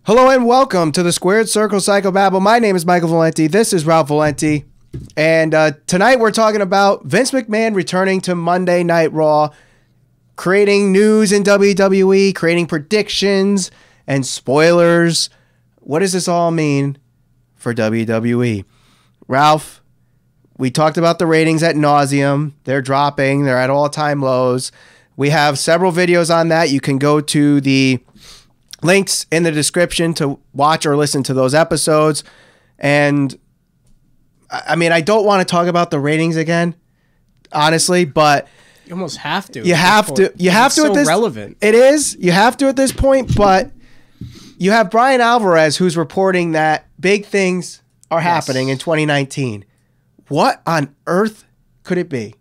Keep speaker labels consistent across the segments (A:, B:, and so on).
A: Hello and welcome to the Squared Circle Psychobabble. My name is Michael Valenti. This is Ralph Valenti. And tonight we're talking about Vince McMahon returning to Monday Night Raw, creating news in WWE, creating predictions and spoilers. What does this all mean for WWE? Ralph, we talked about the ratings ad nauseum. They're dropping. They're at all-time lows. We have several videos on that. You can go to the links in the description to watch or listen to those episodes. And I mean, I don't want to talk about the ratings again, honestly, but
B: you almost have to.
A: You have to. You have to.
B: So
A: at this,
B: relevant.
A: It is. You have to at this point. But you have Bryan Alvarez, who's reporting that big things are happening in 2019. What on earth could it be?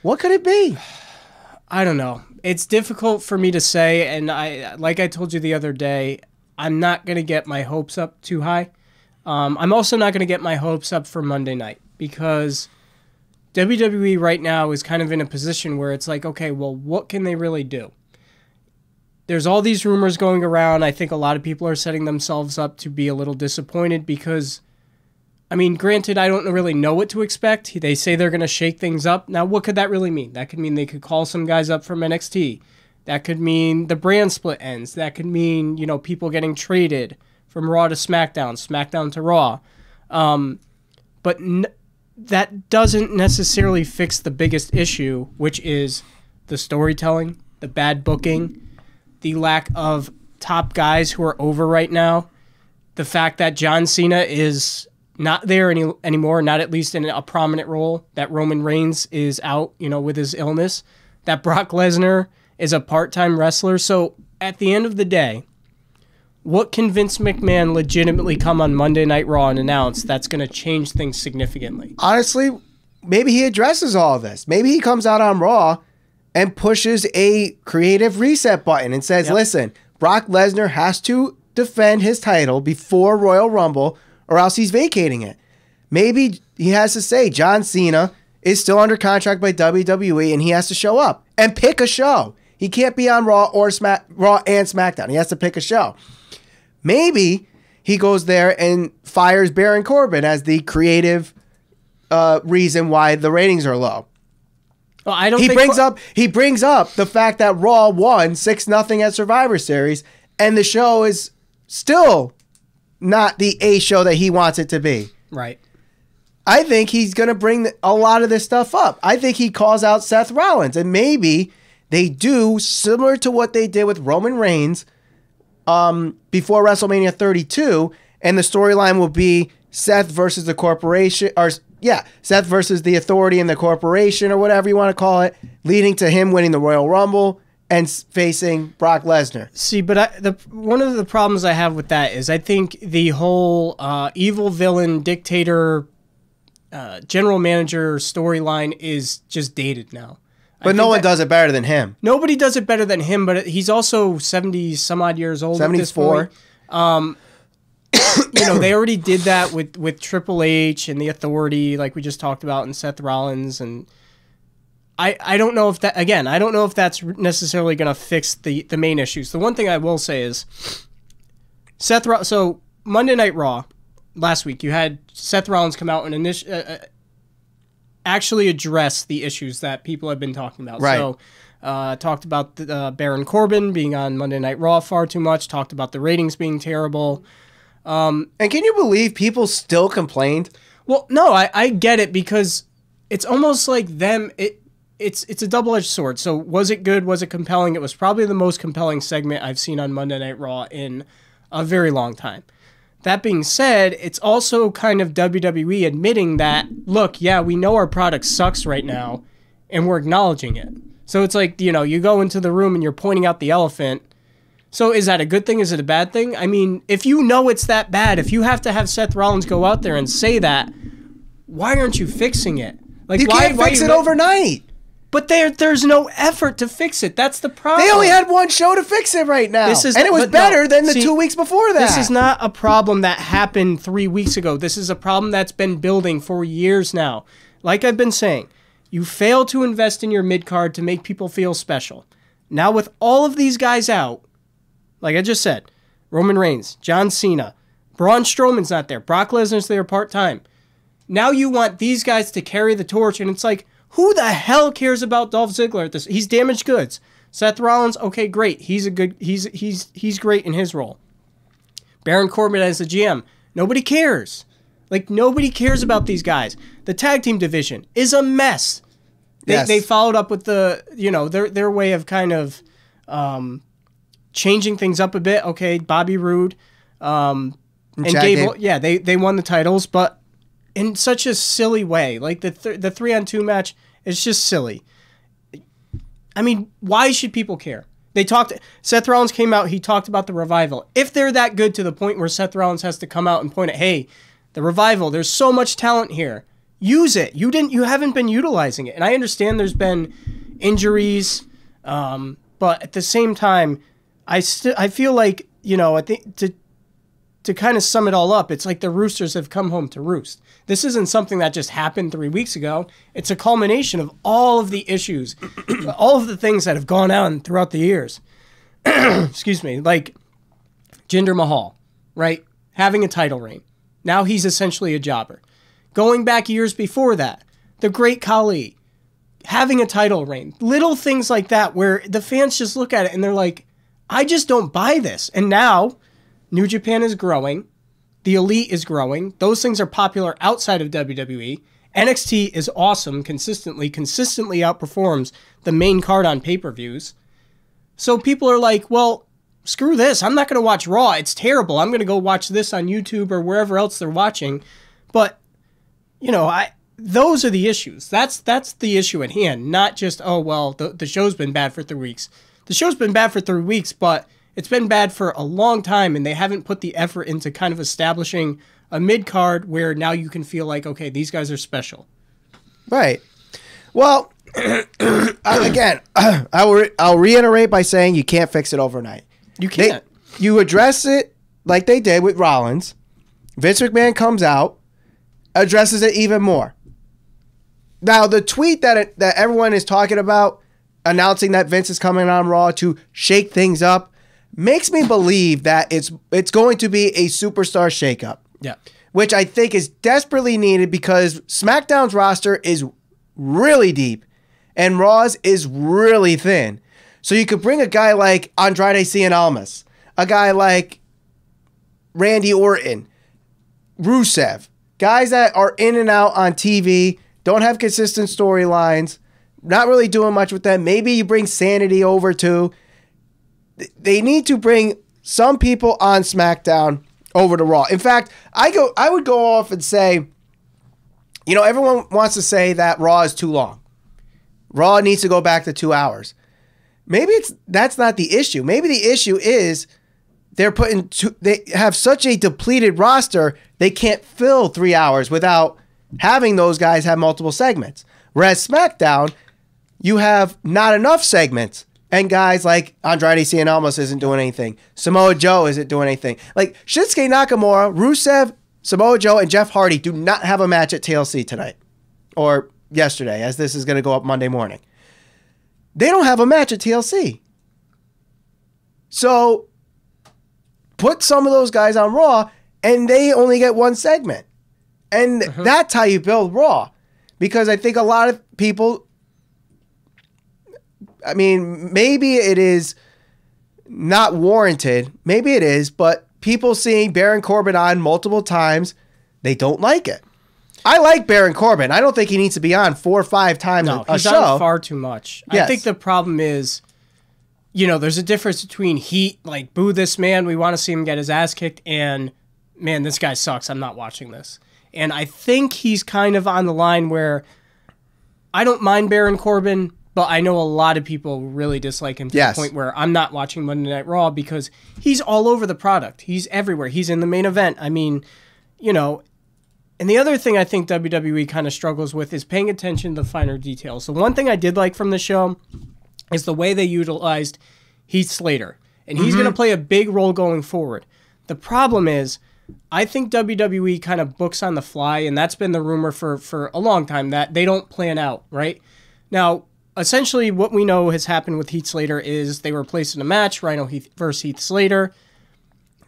A: What could it be?
B: I don't know. It's difficult for me to say, and like I told you the other day, I'm not going to get my hopes up too high. I'm also not going to get my hopes up for Monday night because WWE right now is kind of in a position where it's like, okay, well, what can they really do? There's all these rumors going around. I think a lot of people are setting themselves up to be a little disappointed because, I mean, granted, I don't really know what to expect. They say they're going to shake things up. Now, what could that really mean? That could mean they could call some guys up from NXT. That could mean the brand split ends. That could mean, you know, people getting traded from Raw to SmackDown, SmackDown to Raw. But that doesn't necessarily fix the biggest issue, which is the storytelling, the bad booking, the lack of top guys who are over right now, the fact that John Cena is not there anymore, not at least in a prominent role, that Roman Reigns is out, you know, with his illness, that Brock Lesnar is a part-time wrestler. So at the end of the day, what can Vince McMahon legitimately come on Monday Night Raw and announce that's going to change things significantly?
A: Honestly, maybe he addresses all of this. Maybe he comes out on Raw and pushes a creative reset button and says, listen, Brock Lesnar has to defend his title before Royal Rumble or else he's vacating it. Maybe he has to say John Cena is still under contract by WWE and he has to show up and pick a show. He can't be on Raw or Raw and SmackDown. He has to pick a show. Maybe he goes there and fires Baron Corbin as the creative reason why the ratings are low.
B: Well, I don't.
A: He brings up the fact that Raw won 6-0 at Survivor Series, and the show is still not the A show that he wants it to be.
B: Right.
A: I think he's going to bring a lot of this stuff up. I think he calls out Seth Rollins, and maybe they do similar to what they did with Roman Reigns before WrestleMania 32, and the storyline will be Seth versus the corporation, Seth versus the authority and the corporation, or whatever you want to call it, leading to him winning the Royal Rumble and facing Brock Lesnar.
B: See, but one of the problems I have with that is I think the whole evil villain dictator general manager storyline is just dated now.
A: But no one does it better than him.
B: Nobody does it better than him, but he's also 70 some odd years old
A: 74.
B: at this point. You know, they already did that with Triple H and the Authority, like we just talked about, and Seth Rollins, and I don't know if that, again, I don't know if that's necessarily going to fix the main issues. The one thing I will say is so Monday Night Raw last week, you had Seth Rollins come out and actually address the issues that people have been talking about.
A: Right.
B: So talked about Baron Corbin being on Monday Night Raw far too much, talked about the ratings being terrible.
A: And can you believe people still complained?
B: Well, no, I get it because it's almost like them. It's a double-edged sword. So was it good? Was it compelling? It was probably the most compelling segment I've seen on Monday Night Raw in a very long time. That being said, it's also kind of WWE admitting that, look, yeah, we know our product sucks right now, and we're acknowledging it. So it's like, you know, you go into the room and you're pointing out the elephant. So is that a good thing? Is it a bad thing? I mean, if you know it's that bad, if you have to have Seth Rollins go out there and say that, why aren't you fixing it?
A: Like, you can't fix it overnight.
B: But there's no effort to fix it. That's the problem.
A: They only had one show to fix it right now. And it was better than the 2 weeks before that.
B: This is not a problem that happened 3 weeks ago. This is a problem that's been building for years now. Like I've been saying, you fail to invest in your mid-card to make people feel special. Now with all of these guys out, like I just said, Roman Reigns, John Cena, Braun Strowman's not there, Brock Lesnar's there part-time. Now you want these guys to carry the torch, and it's like, who the hell cares about Dolph Ziggler at this? He's damaged goods. Seth Rollins, okay, great. He's great in his role. Baron Corbin as the GM, nobody cares. Like, nobody cares about these guys. The tag team division is a mess. They followed up with the, their way of kind of changing things up a bit. Okay, Bobby Roode and Gable, they won the titles, but in such a silly way. Like, the 3-on-2 match is just silly. I mean, why should people care? Seth Rollins came out, he talked about the Revival. If they're that good to the point where Seth Rollins has to come out and point at, hey, the Revival, there's so much talent here. Use it. You haven't been utilizing it. And I understand there's been injuries, but at the same time, I feel like, I think to kind of sum it all up, it's like the Roosters have come home to roost. This isn't something that just happened 3 weeks ago. It's a culmination of all of the issues, all of the things that have gone on throughout the years. Excuse me. Like Jinder Mahal, right? Having a title reign. Now he's essentially a jobber. Going back years before that, the Great Khali, having a title reign. Little things like that where the fans just look at it and they're like, I just don't buy this. And now New Japan is growing. The Elite is growing. Those things are popular outside of WWE. NXT is awesome, consistently outperforms the main card on pay-per-views. So people are like, well, screw this. I'm not going to watch Raw. It's terrible. I'm going to go watch this on YouTube or wherever else they're watching. But, those are the issues. That's the issue at hand. Not just, oh, well, the show's been bad for 3 weeks. The show's been bad for 3 weeks, but it's been bad for a long time, and they haven't put the effort into kind of establishing a mid-card where now you can feel like, okay, these guys are special.
A: Right. Well, again, I'll reiterate by saying you can't fix it overnight.
B: You can't.
A: You address it like they did with Rollins. Vince McMahon comes out, addresses it even more. Now, the tweet that everyone is talking about, announcing that Vince is coming on Raw to shake things up, makes me believe that it's going to be a superstar shakeup.
B: Yeah.
A: Which I think is desperately needed because SmackDown's roster is really deep and Raw's is really thin. So you could bring a guy like Andrade Cien Almas, a guy like Randy Orton, Rusev, guys that are in and out on TV, don't have consistent storylines, not really doing much with them. Maybe you bring Sanity over too. They need to bring some people on SmackDown over to Raw. In fact, I would go off and say, everyone wants to say that Raw is too long. Raw needs to go back to 2 hours. Maybe that's not the issue. Maybe the issue is they have such a depleted roster, they can't fill 3 hours without having those guys have multiple segments. Whereas SmackDown, you have not enough segments. And guys like Andrade Cien Almas isn't doing anything. Samoa Joe isn't doing anything. Like Shinsuke Nakamura, Rusev, Samoa Joe, and Jeff Hardy do not have a match at TLC tonight. Or yesterday, as this is going to go up Monday morning. They don't have a match at TLC. So put some of those guys on Raw, and they only get one segment. And that's how you build Raw. Because I think a lot of people, I mean, maybe it is not warranted. Maybe it is, but people seeing Baron Corbin on multiple times, they don't like it. I like Baron Corbin. I don't think he needs to be on 4 or 5 times a show.
B: On far too much. Yes. I think the problem is, there's a difference between heat, like, boo this man, we want to see him get his ass kicked, and, man, this guy sucks, I'm not watching this. And I think he's kind of on the line where I don't mind Baron Corbin, but I know a lot of people really dislike him to the point where I'm not watching Monday Night Raw because he's all over the product. He's everywhere. He's in the main event. I mean, and the other thing I think WWE kind of struggles with is paying attention to the finer details. So one thing I did like from the show is the way they utilized Heath Slater. And he's going to play a big role going forward. The problem is, I think WWE kind of books on the fly, and that's been the rumor for a long time, that they don't plan out, right? Now, essentially what we know has happened with Heath Slater is they were placed in a match, Rhino versus Heath Slater.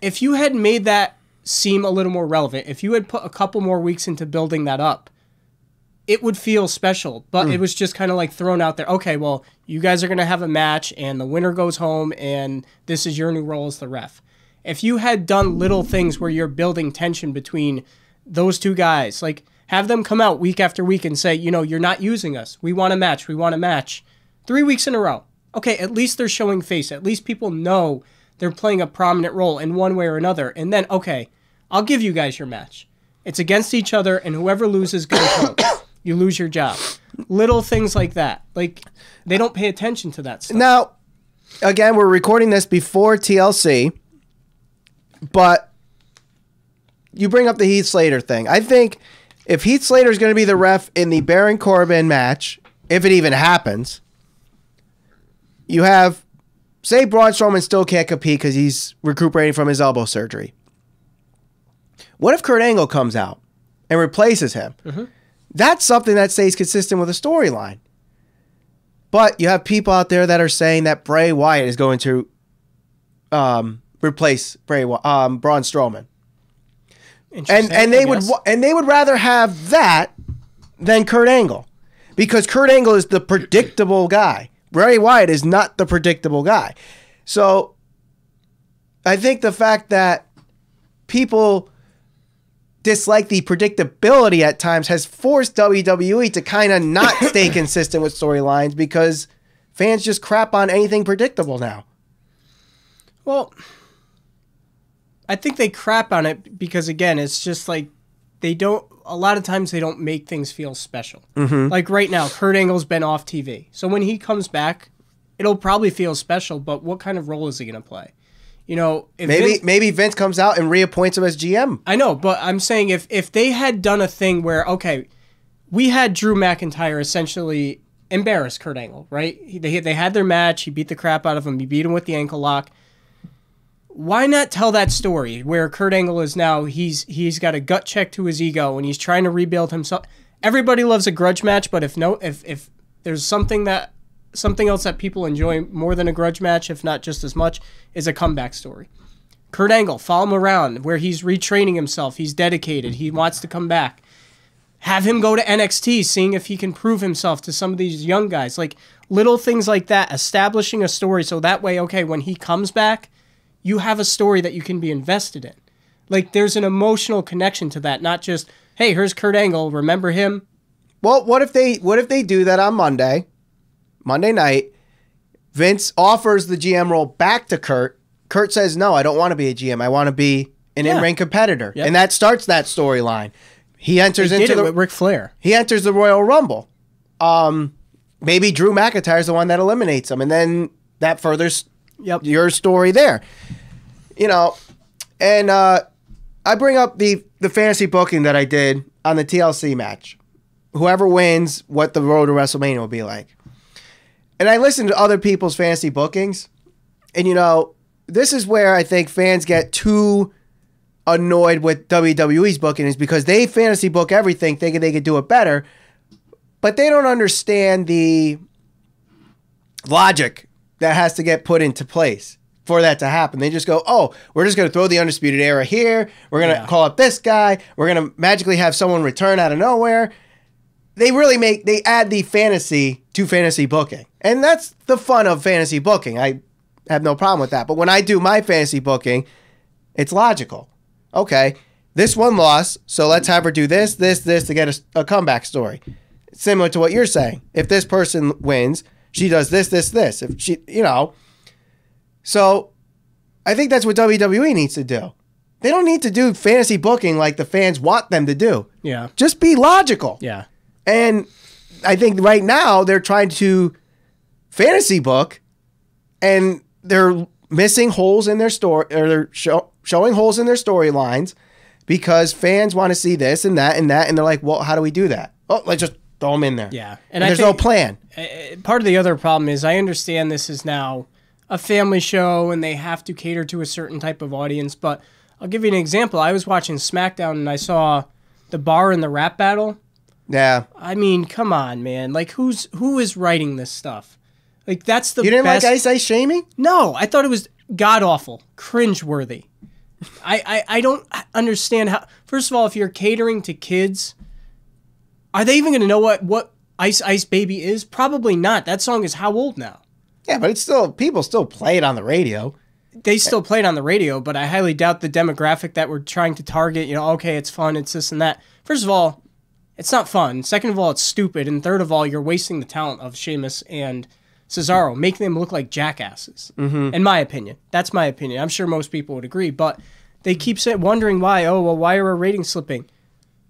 B: if you had made that seem a little more relevant, if you had put a couple more weeks into building that up, it would feel special. But it was just kind of like thrown out there. Okay, well, you guys are going to have a match, and the winner goes home, and this is your new role as the ref. If you had done little things where you're building tension between those two guys, like have them come out week after week and say, you know, you're not using us. We want a match. We want a match. 3 weeks in a row. Okay, at least they're showing face. At least people know they're playing a prominent role in one way or another. And then, okay, I'll give you guys your match. It's against each other, and whoever loses goes home. You lose your job. Little things like that. Like, they don't pay attention to that stuff.
A: Now, again, we're recording this before TLC, but you bring up the Heath Slater thing. I think if Heath Slater is going to be the ref in the Baron Corbin match, if it even happens, you have, say Braun Strowman still can't compete because he's recuperating from his elbow surgery. What if Kurt Angle comes out and replaces him? Mm-hmm. That's something that stays consistent with a storyline. But you have people out there that are saying that Bray Wyatt is going to replace Braun Strowman. And they would rather have that than Kurt Angle, because Kurt Angle is the predictable guy. Bray Wyatt is not the predictable guy. So I think the fact that people dislike the predictability at times has forced WWE to kind of not stay consistent with storylines, because fans just crap on anything predictable now.
B: Well, I think they crap on it because, again, it's just like a lot of times they don't make things feel special. Mm-hmm. Like right now, Kurt Angle's been off TV. So when he comes back, it'll probably feel special, but what kind of role is he going to play? You know, if
A: maybe Vince comes out and reappoints him as GM.
B: I know, but I'm saying if they had done a thing where, okay, we had Drew McIntyre essentially embarrass Kurt Angle, right? They had their match. He beat the crap out of him. He beat him with the ankle lock. Why not tell that story where Kurt Angle is now, he's got a gut check to his ego and he's trying to rebuild himself. Everybody loves a grudge match, but if there's something else that people enjoy more than a grudge match, if not just as much, is a comeback story. Kurt Angle, follow him around where he's retraining himself. He's dedicated. He wants to come back. Have him go to NXT, seeing if he can prove himself to some of these young guys. Like little things like that, establishing a story so that way, okay, when he comes back, you have a story that you can be invested in. Like there's an emotional connection to that, not just, hey, here's Kurt Angle, remember him?
A: Well, what if they do that on Monday night? Vince offers the GM role back to Kurt. Kurt says, no, I don't want to be a GM. I want to be an in-ring competitor. Yep. And that starts that storyline. He enters with
B: Ric Flair.
A: He enters the Royal Rumble. Maybe Drew McIntyre is the one that eliminates him, and then that furthers your story there. You know, and I bring up the fantasy booking that I did on the TLC match. Whoever wins, what the road to WrestleMania will be like. And I listened to other people's fantasy bookings, and you know, this is where I think fans get too annoyed with WWE's booking, is because they fantasy book everything thinking they could do it better, but they don't understand the logic that has to get put into place for that to happen. They just go, oh, we're just going to throw the Undisputed Era here. We're going to call up this guy. We're going to magically have someone return out of nowhere. They add the fantasy to fantasy booking. And that's the fun of fantasy booking. I have no problem with that. But when I do my fantasy booking, it's logical. Okay, this one lost, so let's have her do this to get a comeback story. Similar to what you're saying. If this person wins, she does this. If she, you know. So I think that's what WWE needs to do. They don't need to do fantasy booking like the fans want them to do.
B: Yeah.
A: Just be logical.
B: Yeah.
A: And I think right now they're trying to fantasy book, and they're missing holes in their story, or they're showing holes in their storylines because fans want to see this and that and that, and they're like, well, how do we do that? Oh, let's just throw them in there.
B: Yeah.
A: And there's no plan.
B: Part of the other problem is, I understand this is now a family show and they have to cater to a certain type of audience, but I'll give you an example. I was watching SmackDown and I saw the bar and the rap battle.
A: Yeah.
B: I mean, come on, man. Like, who is writing this stuff? Like, that's the best.
A: You didn't like Ice Ice Shaming?
B: No, I thought it was god-awful, cringe-worthy. I don't understand how. First of all, if you're catering to kids, are they even going to know what Ice Ice Baby is? Probably not. That song is how old now?
A: Yeah, but it's still, people still play it on the radio.
B: They still play it on the radio, but I highly doubt the demographic that we're trying to target. You know, okay, it's fun, it's this and that. First of all, it's not fun. Second of all, it's stupid. And third of all, you're wasting the talent of Sheamus and Cesaro, making them look like jackasses. In my opinion. That's my opinion. I'm sure most people would agree, but they keep wondering why. Oh, well, why are our ratings slipping?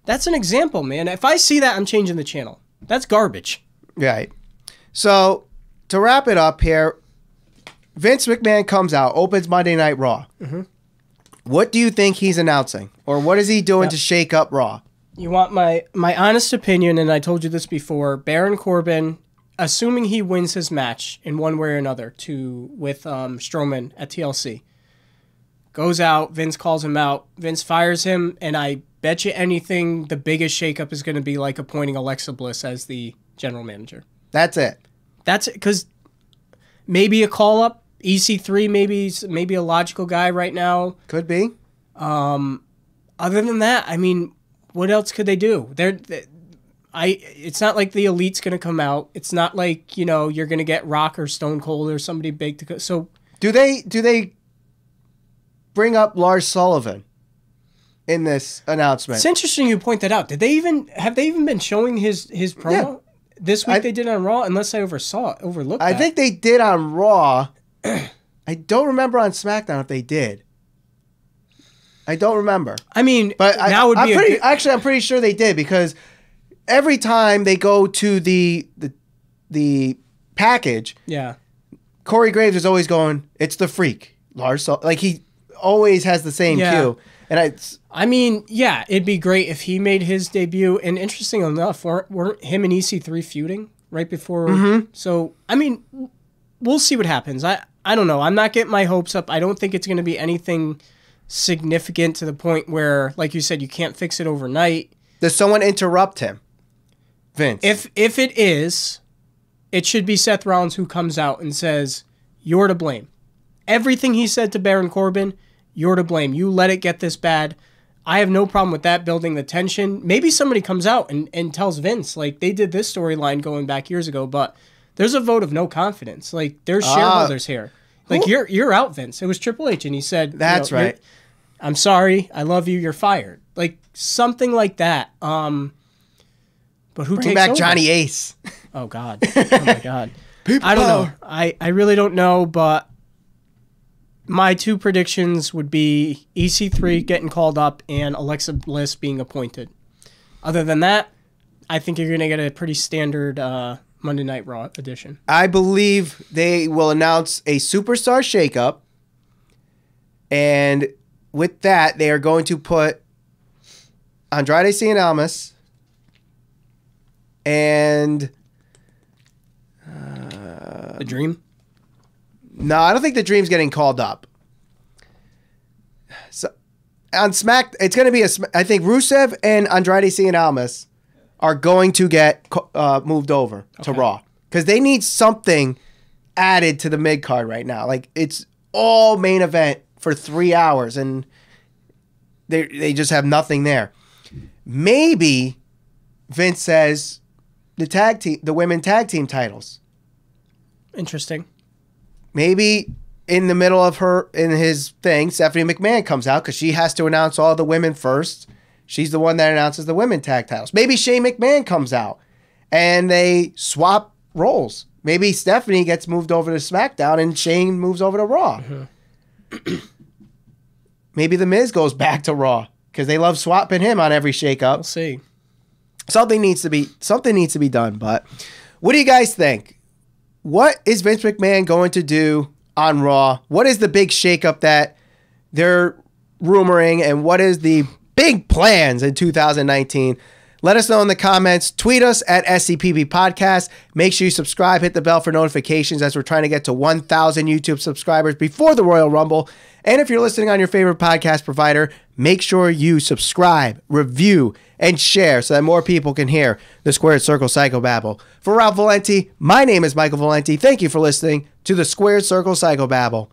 B: That's an example, man. If I see that, I'm changing the channel. That's garbage.
A: Right. So, to wrap it up here, Vince McMahon comes out, opens Monday Night Raw. What do you think he's announcing? Or what is he doing to shake up Raw?
B: You want my honest opinion, and I told you this before, Baron Corbin, assuming he wins his match in one way or another with Strowman at TLC, goes out, Vince calls him out, Vince fires him, and I bet you anything the biggest shakeup is going to be like appointing Alexa Bliss as the general manager.
A: That's it.
B: That's it, because maybe a call-up, EC3 maybe a logical guy right now.
A: Could be.
B: Other than that, I mean, what else could they do? It's not like the Elite's going to come out. It's not like, you're going to get Rock or Stone Cold or somebody big to go. So
A: do they bring up Lars Sullivan in this announcement?
B: It's interesting you point that out. Have they even been showing his promo? Yeah. This week they did on Raw, unless I overlooked
A: I think they did on Raw. I don't remember on SmackDown if they did. I don't remember.
B: I mean,
A: but
B: now would be
A: I'm pretty sure they did, because every time they go to the package, Corey Graves is always going, "It's the Freak, Lars." Like, he always has the same cue, and
B: I mean, yeah, it'd be great if he made his debut. And interesting enough, weren't him and EC3 feuding right before? So I mean, we'll see what happens. I don't know. I'm not getting my hopes up. I don't think it's going to be anything significant to the point where, like you said, you can't fix it overnight.
A: Does someone interrupt him, Vince?
B: If it is, it should be Seth Rollins who comes out and says, "You're to blame. Everything he said to Baron Corbin, you're to blame. You let it get this bad." I have no problem with that, building the tension. Maybe somebody comes out and tells Vince, like they did this storyline going back years ago, but there's a vote of no confidence. Like, there's shareholders here. Like, you're out, Vince. It was Triple H, and he said,
A: "That's right.
B: I'm sorry. I love you. You're fired." Like, something like that. But who
A: Bring
B: takes
A: back
B: over?
A: Johnny Ace?
B: Oh, God. Oh, my God. I don't know. I really don't know, but my two predictions would be EC3 getting called up and Alexa Bliss being appointed. Other than that, I think you're going to get a pretty standard Monday Night Raw edition.
A: I believe they will announce a superstar shakeup, and with that, they are going to put Andrade Cien Almas and
B: The Dream?
A: No, I don't think the Dream's getting called up. So on Smack, it's going to be I think Rusev and Andrade Cien Almas are going to get moved over to Raw, because they need something added to the mid card right now. Like, it's all main event for 3 hours, and they just have nothing there. Maybe Vince says the women tag team titles.
B: Interesting.
A: Maybe in the middle of his thing, Stephanie McMahon comes out, because she has to announce all the women first. She's the one that announces the women tag titles. Maybe Shane McMahon comes out and they swap roles. Maybe Stephanie gets moved over to SmackDown and Shane moves over to Raw. Maybe The Miz goes back to Raw, because they love swapping him on every shakeup.
B: We'll see.
A: Something needs to be done. But what do you guys think? What is Vince McMahon going to do on Raw? What is the big shakeup that they're rumoring, and what is the big plans in 2019? Let us know in the comments. Tweet us at SCPB Podcast. Make sure you subscribe, hit the bell for notifications, as we're trying to get to 1,000 YouTube subscribers before the Royal Rumble. And if you're listening on your favorite podcast provider, make sure you subscribe, review, and share so that more people can hear the Squared Circle Psychobabble. For Ralph Valenti, my name is Michael Valenti. Thank you for listening to the Squared Circle Psychobabble.